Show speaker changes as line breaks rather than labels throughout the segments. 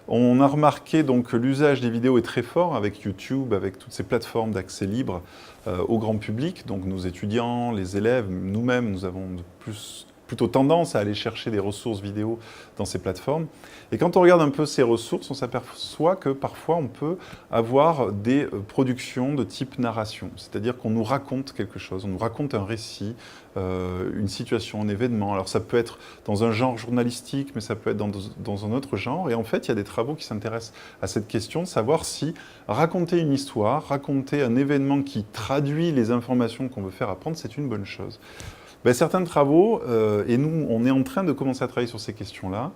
On a remarqué donc que l'usage des vidéos est très fort avec YouTube, avec toutes ces plateformes d'accès libre au grand public. Donc nos étudiants, les élèves, nous-mêmes, nous avons plutôt tendance à aller chercher des ressources vidéo dans ces plateformes. Et quand on regarde un peu ces ressources, on s'aperçoit que parfois on peut avoir des productions de type narration. C'est-à-dire qu'on nous raconte quelque chose, on nous raconte un récit, une situation, un événement. Alors ça peut être dans un genre journalistique, mais ça peut être dans un autre genre. Et en fait, il y a des travaux qui s'intéressent à cette question de savoir si raconter une histoire, raconter un événement qui traduit les informations qu'on veut faire apprendre, c'est une bonne chose. Ben, certains travaux, et nous, on est en train de commencer à travailler sur ces questions-là,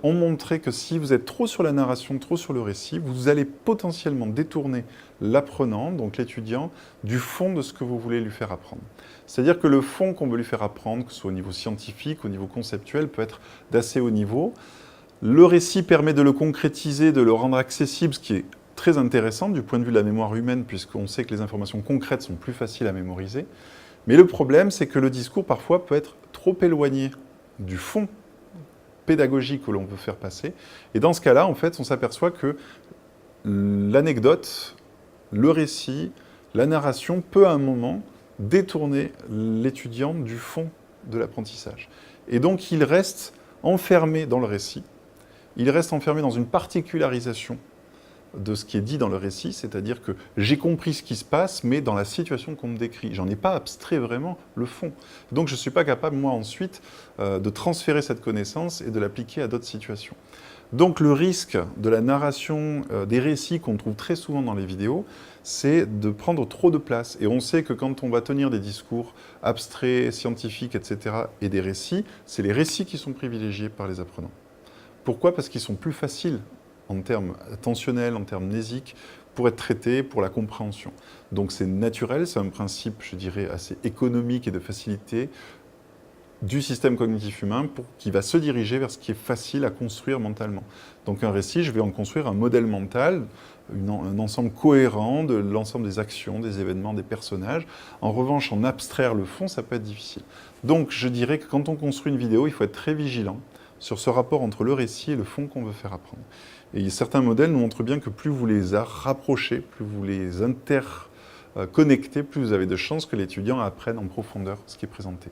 ont montré que si vous êtes trop sur la narration, trop sur le récit, vous allez potentiellement détourner l'apprenant, donc l'étudiant, du fond de ce que vous voulez lui faire apprendre. C'est-à-dire que le fond qu'on veut lui faire apprendre, que ce soit au niveau scientifique, au niveau conceptuel, peut être d'assez haut niveau. Le récit permet de le concrétiser, de le rendre accessible, ce qui est très intéressant du point de vue de la mémoire humaine, puisqu'on sait que les informations concrètes sont plus faciles à mémoriser. Mais le problème, c'est que le discours, parfois, peut être trop éloigné du fond pédagogique que l'on veut faire passer. Et dans ce cas-là, en fait, on s'aperçoit que l'anecdote, le récit, la narration peut à un moment détourner l'étudiant du fond de l'apprentissage. Et donc, il reste enfermé dans le récit, il reste enfermé dans une particularisation de ce qui est dit dans le récit, c'est-à-dire que j'ai compris ce qui se passe, mais dans la situation qu'on me décrit. J'en ai pas abstrait vraiment le fond. Donc je ne suis pas capable, moi, ensuite, de transférer cette connaissance et de l'appliquer à d'autres situations. Donc le risque de la narration, des récits qu'on trouve très souvent dans les vidéos, c'est de prendre trop de place. Et on sait que quand on va tenir des discours abstraits, scientifiques, etc., et des récits, c'est les récits qui sont privilégiés par les apprenants. Pourquoi ? Parce qu'ils sont plus faciles en termes attentionnels, en termes mnésiques, pour être traités, pour la compréhension. Donc c'est naturel, c'est un principe, je dirais, assez économique et de facilité du système cognitif humain qui va se diriger vers ce qui est facile à construire mentalement. Donc un récit, je vais en construire un modèle mental, un ensemble cohérent de l'ensemble des actions, des événements, des personnages. En revanche, en abstraire le fond, ça peut être difficile. Donc je dirais que quand on construit une vidéo, il faut être très vigilant sur ce rapport entre le récit et le fond qu'on veut faire apprendre. Et certains modèles nous montrent bien que plus vous les rapprochez, plus vous les interconnectez, plus vous avez de chances que l'étudiant apprenne en profondeur ce qui est présenté.